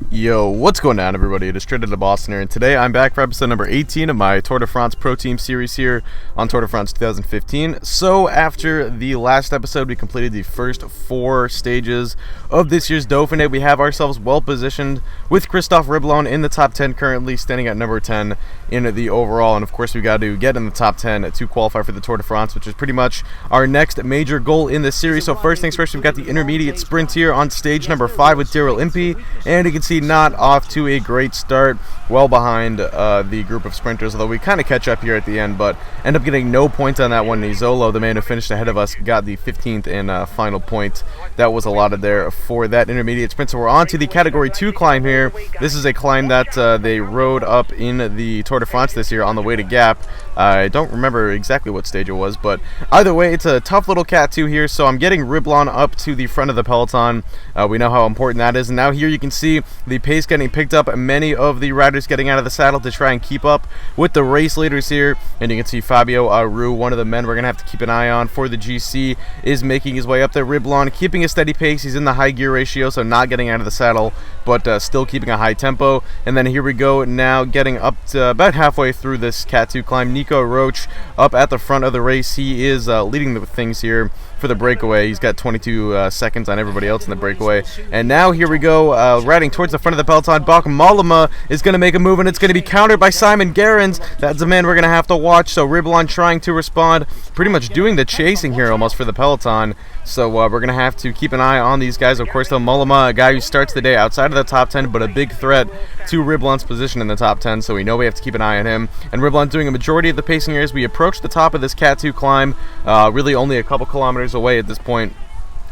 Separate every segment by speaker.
Speaker 1: Yo, what's going on, everybody? It is Traded to Boston here, and today I'm back for episode number 18 of my Tour de France Pro Team series here on Tour de France 2015. So, after the last episode, we completed the first 4 stages of this year's Dauphiné. We have ourselves well positioned with Christophe Riblon in the top 10, currently standing at number 10 in the overall. And of course, we got to get in the top 10 to qualify for the Tour de France, which is pretty much our next major goal in this series. So, first things first, we've got the intermediate sprint here on stage number 5 with Daryl Impey, and you can see not off to a great start, well behind the group of sprinters, although we kind of catch up here at the end, but end up getting no points on that one. Nizolo, the man who finished ahead of us, got the 15th and final point that was allotted there for that intermediate sprint. So we're on to the Category 2 climb here. This is a climb that they rode up in the Tour de France this year on the way to Gap. I don't remember exactly what stage it was, but either way, it's a tough little Cat 2 here, so I'm getting Riblon up to the front of the peloton. We know how important that is, and now here you can see the pace getting picked up, many of the riders getting out of the saddle to try and keep up with the race leaders here, and you can see Fabio Aru, one of the men we're going to have to keep an eye on for the GC, is making his way up there. Riblon keeping a steady pace, he's in the high gear ratio, so not getting out of the saddle, but still keeping a high tempo. And then here we go, now getting up to about halfway through this Cat 2 climb. Nico Roche up at the front of the race, he is leading the things here for the breakaway. He's got 22 seconds on everybody else in the breakaway. And now here we go, riding towards the front of the peloton. Bach Mollema is going to make a move, and it's going to be countered by Simon Gerrans. That's a man we're going to have to watch. So Riblon trying to respond, pretty much doing the chasing here almost for the peloton. So we're going to have to keep an eye on these guys. Of course, though, Mollema, a guy who starts the day outside of the top 10, but a big threat to Riblon's position in the top 10, so we know we have to keep an eye on him. And Riblon doing a majority of the pacing here as we approach the top of this Cat 2 climb, really only a couple kilometers away at this point.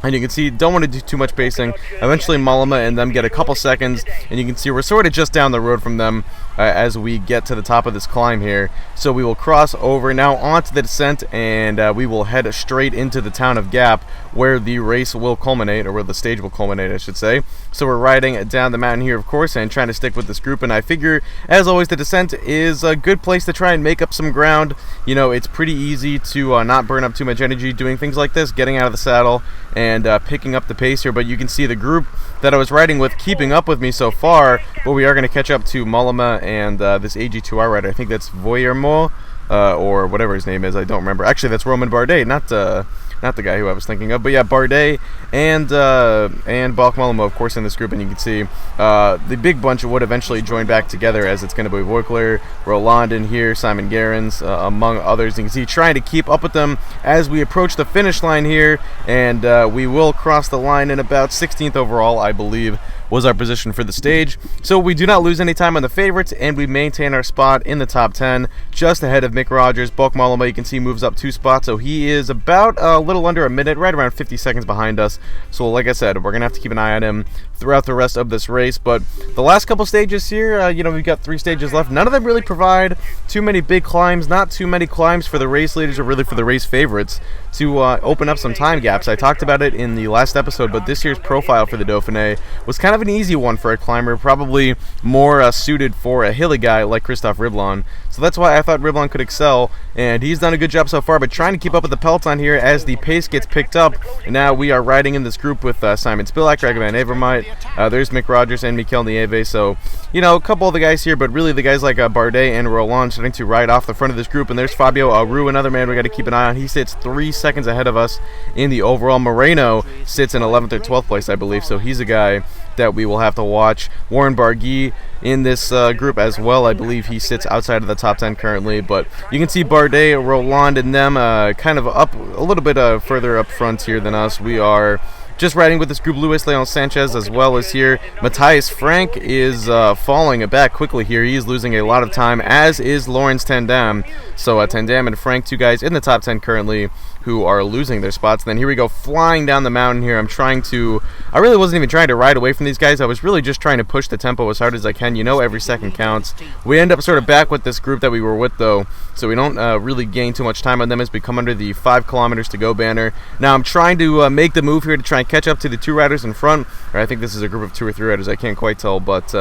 Speaker 1: And you can see, don't want to do too much pacing. Eventually, Mollema and them get a couple seconds, and you can see we're sort of just down the road from them as we get to the top of this climb here. So we will cross over now onto the descent, and we will head straight into the town of Gap, where the race will culminate, or where the stage will culminate, I should say. So we're riding down the mountain here, of course, and trying to stick with this group. And I figure, as always, the descent is a good place to try and make up some ground. You know, it's pretty easy to not burn up too much energy doing things like this, getting out of the saddle and picking up the pace here. But you can see the group that I was riding with keeping up with me so far, but we are going to catch up to Mollema and this AG2R rider. I think that's Voyermo, or whatever his name is. I don't remember. Actually, that's Roman Bardet, not the guy who I was thinking of. But yeah, Bardet and Bach Mollema, of course, in this group. And you can see the big bunch would eventually join back together, as it's going to be Voigtler, Roland in here, Simon Gerrans, among others. You can see trying to keep up with them as we approach the finish line here, and we will cross the line in about 16th overall, I believe, was our position for the stage. So we do not lose any time on the favorites, and we maintain our spot in the top 10, just ahead of Mick Rogers. Bach Mollema, you can see, moves up 2 spots, so he is about a little under a minute, right around 50 seconds behind us. So like I said, we're going to have to keep an eye on him throughout the rest of this race. But the last couple stages here, you know, we've got 3 stages left. None of them really provide too many big climbs, not too many climbs for the race leaders, or really for the race favorites, to open up some time gaps. I talked about it in the last episode, but this year's profile for the Dauphiné was kind of an easy one for a climber, probably more suited for a hilly guy like Christophe Riblon. So that's why I thought Riblon could excel, and he's done a good job so far, but trying to keep up with the peloton here as the pace gets picked up. And now we are riding in this group with Simon Spillak, Dragan van Avermaet, there's Mick Rogers and Mikel Nieve. So, you know, a couple of the guys here, but really the guys like Bardet and Roland starting to ride off the front of this group. And there's Fabio Aru, another man we got to keep an eye on. He sits 3 seconds ahead of us in the overall. Moreno sits in 11th or 12th place, I believe, so he's a guy that we will have to watch. Warren Barguil in this group as well. I believe he sits outside of the top 10 currently, but you can see Bardet, Roland, and them kind of up a little bit further up front here than us. We are just riding with this group. Luis Leon Sanchez as well as here. Matthias Frank is falling back quickly here. He is losing a lot of time, as is Lawrence Tandam. So Tandam and Frank, 2 guys in the top 10 currently, who are losing their spots. And then here we go, flying down the mountain here. I really wasn't even trying to ride away from these guys. I was really just trying to push the tempo as hard as I can. You know, every second counts. We end up sort of back with this group that we were with, though, so we don't really gain too much time on them as we come under the 5 kilometers to go banner. Now I'm trying to make the move here to try and catch up to the 2 riders in front, or I think this is a group of 2 or 3 riders, I can't quite tell, but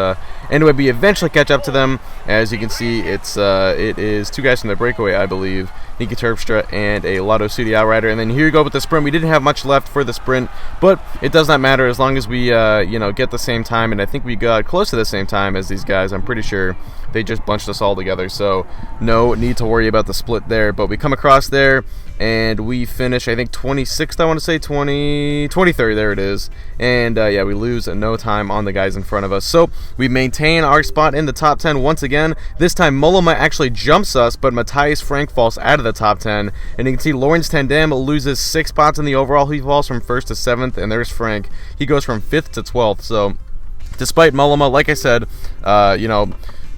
Speaker 1: anyway, we eventually catch up to them. As you can see, it is 2 guys from the breakaway, I believe, Nika Terpstra, and a Lotto City Outrider. And then here you go with the sprint. We didn't have much left for the sprint, but it does not matter as long as we get the same time, and I think we got close to the same time as these guys. I'm pretty sure they just bunched us all together, so no need to worry about the split there. But we come across there, and we finish, I think, 26th, I want to say, 23rd, there it is. And, yeah, we lose no time on the guys in front of us. So, we maintain our spot in the top 10 once again. This time, Mollema actually jumps us, but Matthias Frank falls out of the top 10. And you can see Lawrence Tandem loses 6 spots in the overall. He falls from 1st to 7th, and there's Frank. He goes from 5th to 12th. So, despite Mollema, like I said,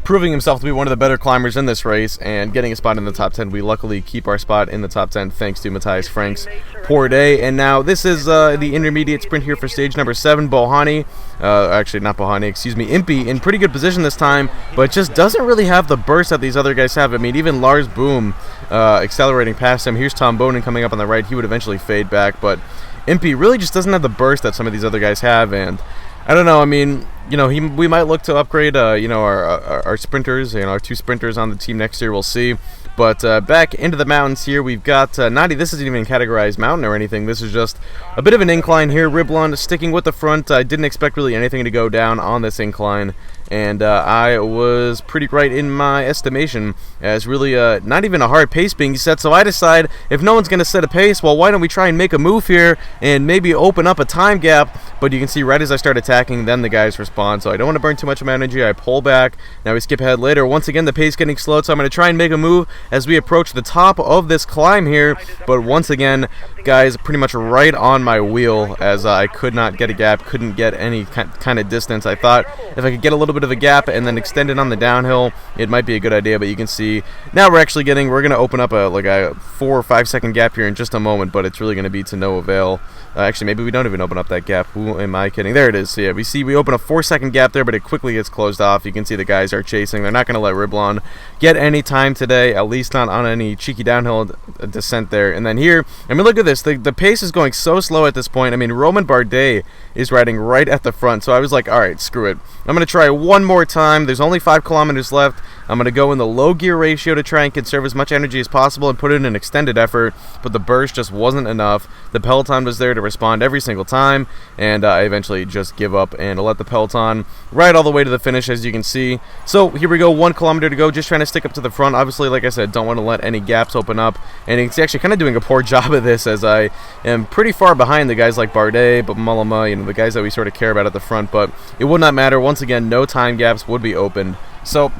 Speaker 1: proving himself to be one of the better climbers in this race and getting a spot in the top 10, we luckily keep our spot in the top 10 thanks to Matthias Frank's poor day. And now this is the intermediate sprint here for stage number 7. Bohani, actually not Bohani, excuse me, Impey in pretty good position this time, but just doesn't really have the burst that these other guys have. I mean, even Lars Boom accelerating past him. Here's Tom Bonin coming up on the right. He would eventually fade back, but Impey really just doesn't have the burst that some of these other guys have. And I don't know, I mean, we might look to upgrade, our sprinters, our 2 sprinters on the team next year, we'll see. But back into the mountains here, we've got, this isn't even categorized mountain or anything, this is just a bit of an incline here. Riblon sticking with the front. I didn't expect really anything to go down on this incline, and I was pretty right in my estimation, as really not even a hard pace being set. So I decide, if no one's going to set a pace, well, why don't we try and make a move here and maybe open up a time gap. But you can see right as I start attacking, then the guys respond, so I don't want to burn too much of my energy. I pull back. Now we skip ahead later. Once again, the pace getting slowed, so I'm going to try and make a move as we approach the top of this climb here. But once again, guys, pretty much right on my wheel, as I could not get a gap, couldn't get any kind of distance. I thought if I could get a little bit of a gap and then extend it on the downhill, it might be a good idea. But you can see now we're going to open up a 4 or 5 second gap here in just a moment, but it's really going to be to no avail. Actually, maybe we don't even open up that gap. Who am I kidding? There it is. So yeah, we open a 4 second gap there, but it quickly gets closed off. You can see the guys are chasing. They're not going to let Riblon get any time today, at least not on any cheeky downhill descent there. And then here, I mean, look at this. The pace is going so slow at this point. I mean, Roman Bardet is riding right at the front. So I was like, all right, screw it. I'm going to try one more time. There's only 5 kilometers left. I'm going to go in the low gear ratio to try and conserve as much energy as possible and put in an extended effort, but the burst just wasn't enough. The peloton was there to respond every single time, and I eventually just give up and let the peloton ride all the way to the finish, as you can see. So here we go, 1 kilometer to go, just trying to stick up to the front. Obviously, like I said, don't want to let any gaps open up, and it's actually kind of doing a poor job of this, as I am pretty far behind the guys like Bardet, but Mollema, the guys that we sort of care about at the front, but it would not matter. Once again, no time gaps would be opened. So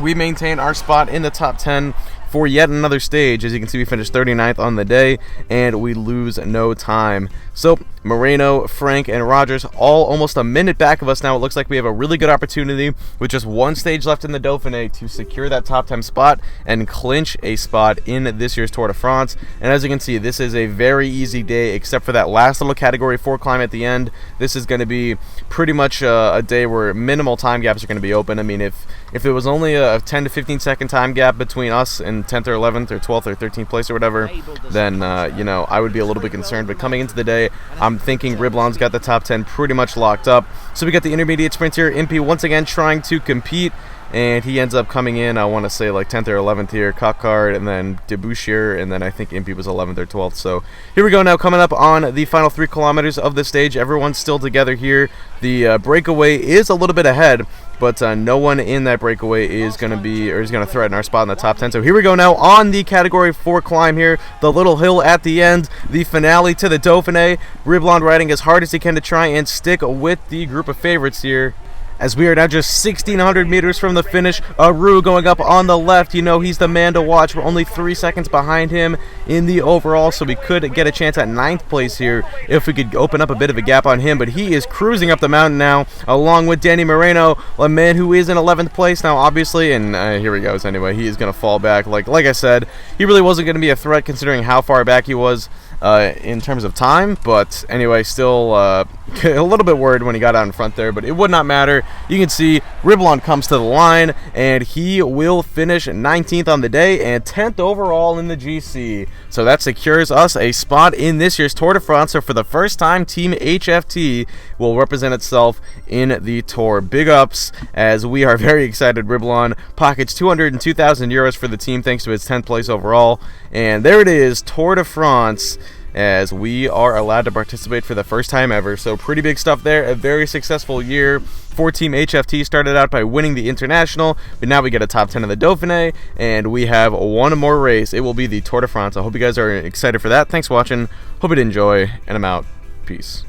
Speaker 1: we maintain our spot in the top 10 for yet another stage. As you can see, we finished 39th on the day, and we lose no time. So Moreno, Frank, and Rogers all almost a minute back of us now. It looks like we have a really good opportunity with just 1 stage left in the Dauphiné to secure that top 10 spot and clinch a spot in this year's Tour de France. And as you can see, this is a very easy day, except for that last little Category 4 climb at the end. This is going to be pretty much a day where minimal time gaps are going to be open. I mean, if there was only a 10 to 15 second time gap between us and 10th or 11th or 12th or 13th place or whatever, then I would be a little bit concerned. But coming into the day, I'm thinking Riblon's got the top 10 pretty much locked up. So we got the intermediate sprint here. Impey once again trying to compete, and he ends up coming in, I want to say, like 10th or 11th here. Cockard, and then Debouchier, and then I think Impey was 11th or 12th. So here we go now, coming up on the final 3 kilometers of the stage. Everyone's still together here. The breakaway is a little bit ahead, but no one in that breakaway is going to threaten our spot in the top 10. So here we go now on the Category 4 climb here, the little hill at the end, the finale to the Dauphiné. Riblon riding as hard as he can to try and stick with the group of favorites here, as we are now just 1,600 meters from the finish. Aru going up on the left. He's the man to watch. We're only 3 seconds behind him in the overall, so we could get a chance at 9th place here if we could open up a bit of a gap on him. But he is cruising up the mountain now, along with Danny Moreno, a man who is in 11th place now, obviously. And here he goes anyway. He is going to fall back. Like I said, he really wasn't going to be a threat considering how far back he was. in terms of time, but anyway, still a little bit worried when he got out in front there, but it would not matter. You can see Riblon comes to the line, and he will finish 19th on the day and 10th overall in the GC. So that secures us a spot in this year's Tour de France. So for the first time, Team HFT will represent itself in the Tour. Big ups, as we are very excited. Riblon pockets 202,000 euros for the team thanks to his 10th place overall. And there it is, Tour de France, as we are allowed to participate for the first time ever. So pretty big stuff there. A very successful year for Team HFT. Started out by winning the International, but now we get a top 10 in the Dauphiné, and we have one more race. It will be the Tour de France. I hope you guys are excited for that. Thanks for watching. Hope you did enjoy, and I'm out. Peace.